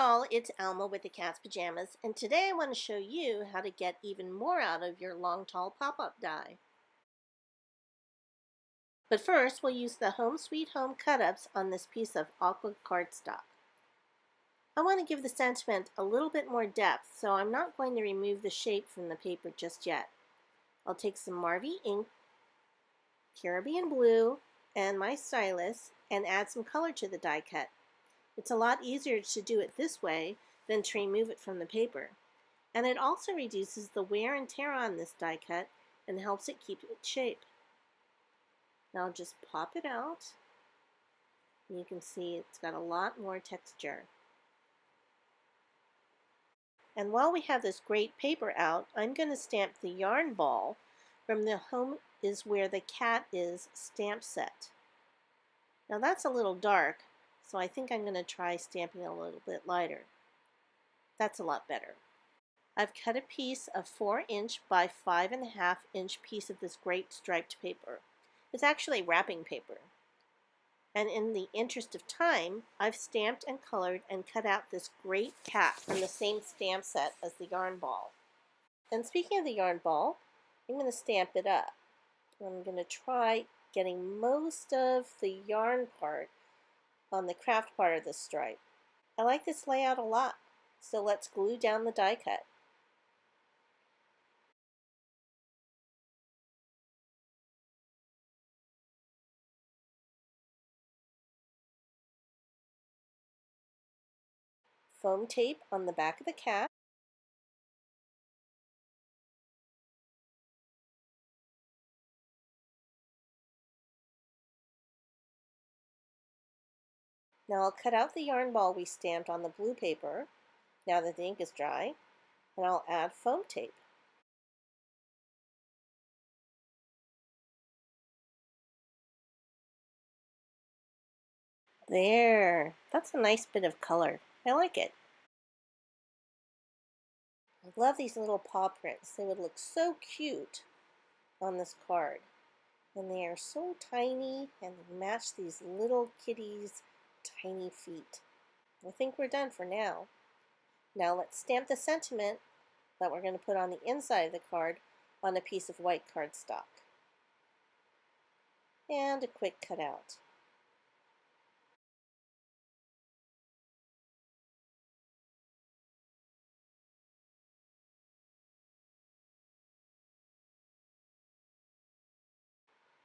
all, it's Alma with the Cat's Pajamas, and today I want to show you how to get even more out of your long tall pop-up die. But first, we'll use the Home Sweet Home cut-ups on this piece of aqua cardstock. I want to give the sentiment a little bit more depth, so I'm not going to remove the shape from the paper just yet. I'll take some Marvy ink, Caribbean blue, and my stylus, and add some color to the die cut. It's a lot easier to do it this way than to remove it from the paper. And it also reduces the wear and tear on this die cut and helps it keep its shape. Now I'll just pop it out. And you can see it's got a lot more texture. And while we have this great paper out, I'm going to stamp the yarn ball from the Home is Where the Cat Is stamp set. Now that's a little dark, so I think I'm going to try stamping a little bit lighter. That's a lot better. I've cut a piece of 4" by 5.5" piece of this great striped paper. It's actually wrapping paper. And in the interest of time, I've stamped and colored and cut out this great cat from the same stamp set as the yarn ball. And speaking of the yarn ball, I'm going to stamp it up. I'm going to try getting most of the yarn part on the craft part of the stripe. I like this layout a lot, so let's glue down the die cut. Foam tape on the back of the cat. Now I'll cut out the yarn ball we stamped on the blue paper, now that the ink is dry, and I'll add foam tape. There, that's a nice bit of color. I like it. I love these little paw prints. They would look so cute on this card. And they are so tiny and they match these little kitties' tiny feet. I think we're done for now. Now let's stamp the sentiment that we're going to put on the inside of the card on a piece of white cardstock. And a quick cutout.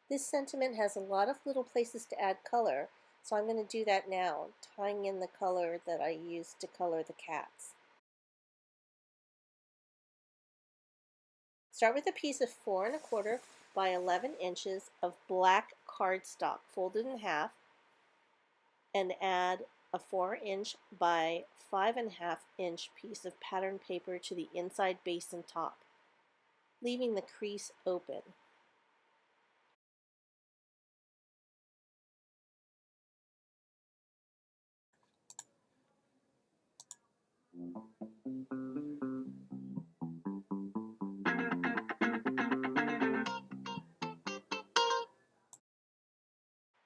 This sentiment has a lot of little places to add color, so I'm going to do that now, tying in the color that I used to color the cats. Start with a piece of 4¼ by 11" of black cardstock folded in half and add a 4" by 5½ piece of pattern paper to the inside base and top, leaving the crease open.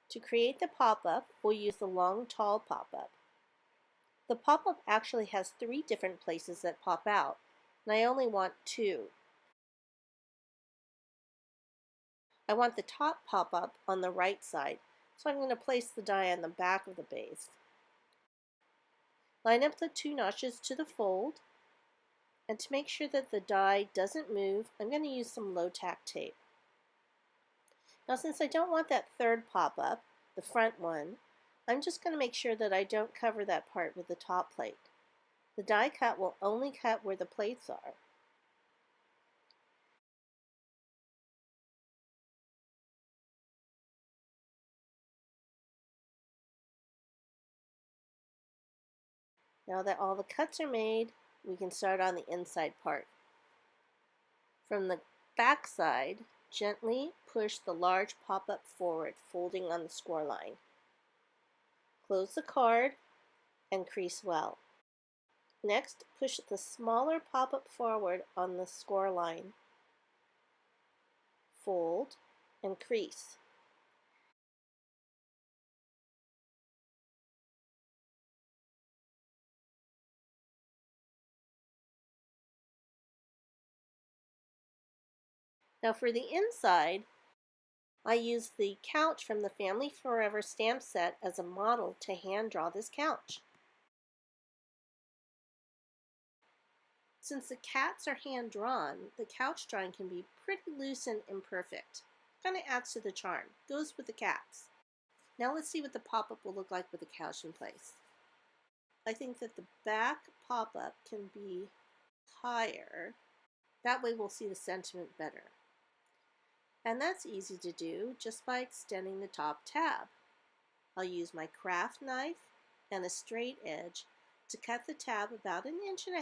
To create the pop-up, we'll use the long, tall pop-up. The pop-up actually has 3 different places that pop out, and I only want 2. I want the top pop-up on the right side, so I'm going to place the die on the back of the base. Line up the 2 notches to the fold, and to make sure that the die doesn't move, I'm going to use some low-tack tape. Now since I don't want that 3rd pop-up, the front one, I'm just going to make sure that I don't cover that part with the top plate. The die cut will only cut where the plates are. Now that all the cuts are made, we can start on the inside part. From the back side, gently push the large pop-up forward, folding on the score line. Close the card and crease well. Next, push the smaller pop-up forward on the score line. Fold and crease. Now for the inside, I used the couch from the Family Forever stamp set as a model to hand draw this couch. Since the cats are hand drawn, the couch drawing can be pretty loose and imperfect. Kind of adds to the charm. Goes with the cats. Now let's see what the pop-up will look like with the couch in place. I think that the back pop-up can be higher. That way we'll see the sentiment better. And that's easy to do just by extending the top tab. I'll use my craft knife and a straight edge to cut the tab about 1.5 inches,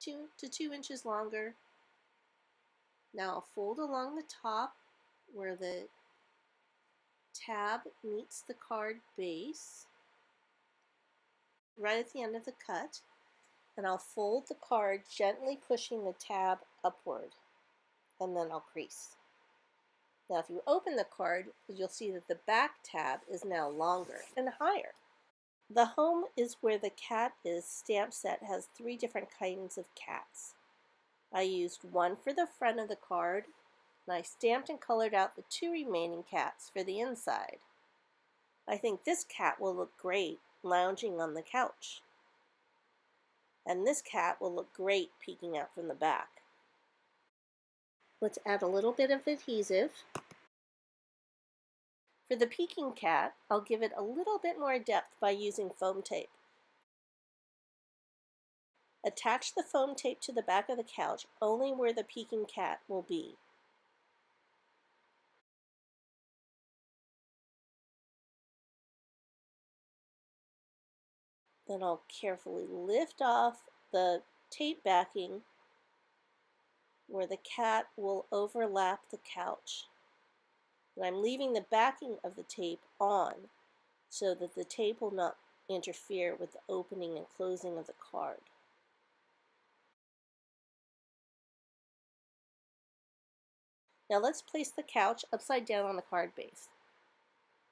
2 to 2 inches longer. Now I'll fold along the top where the tab meets the card base, right at the end of the cut, and I'll fold the card, gently pushing the tab upward, and then I'll crease. Now if you open the card, you'll see that the back tab is now longer and higher. The Home is Where the Cat Is stamp set has 3 different kinds of cats. I used one for the front of the card, and I stamped and colored out the 2 remaining cats for the inside. I think this cat will look great lounging on the couch. And this cat will look great peeking out from the back. Let's add a little bit of adhesive. For the peeking cat, I'll give it a little bit more depth by using foam tape. Attach the foam tape to the back of the couch only where the peeking cat will be. Then I'll carefully lift off the tape backing where the cat will overlap the couch. And I'm leaving the backing of the tape on so that the tape will not interfere with the opening and closing of the card. Now let's place the couch upside down on the card base.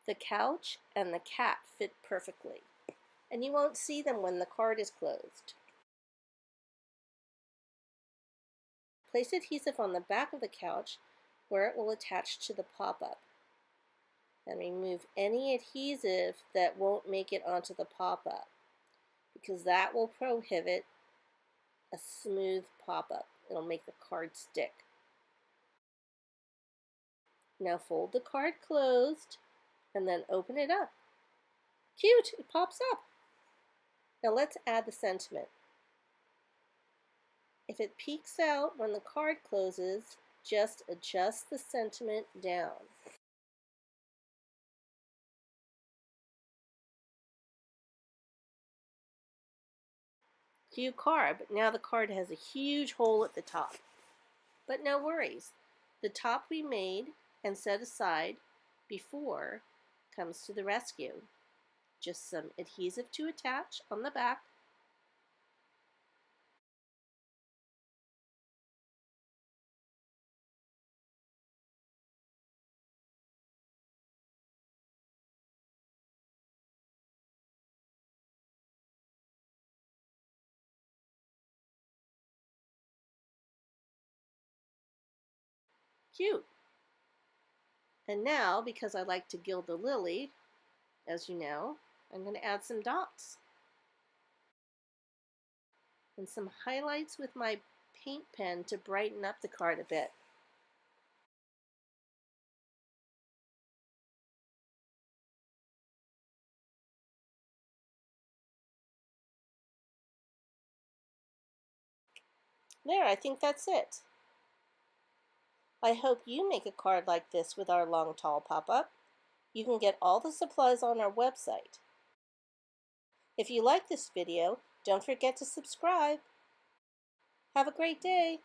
The couch and the cat fit perfectly, and you won't see them when the card is closed. Place adhesive on the back of the couch where it will attach to the pop-up, and remove any adhesive that won't make it onto the pop-up, because that will prohibit a smooth pop-up. It'll make the card stick. Now fold the card closed and then open it up. Cute, it pops up. Now let's add the sentiment. If it peeks out when the card closes, just adjust the sentiment down. Cute card, but now the card has a huge hole at the top. But no worries. The top we made and set aside before comes to the rescue. Just some adhesive to attach on the back. Cute. And now, because I like to gild the lily, as you know, I'm going to add some dots and some highlights with my paint pen to brighten up the card a bit. There, I think that's it. I hope you make a card like this with our long tall pop-up. You can get all the supplies on our website. If you like this video, don't forget to subscribe. Have a great day.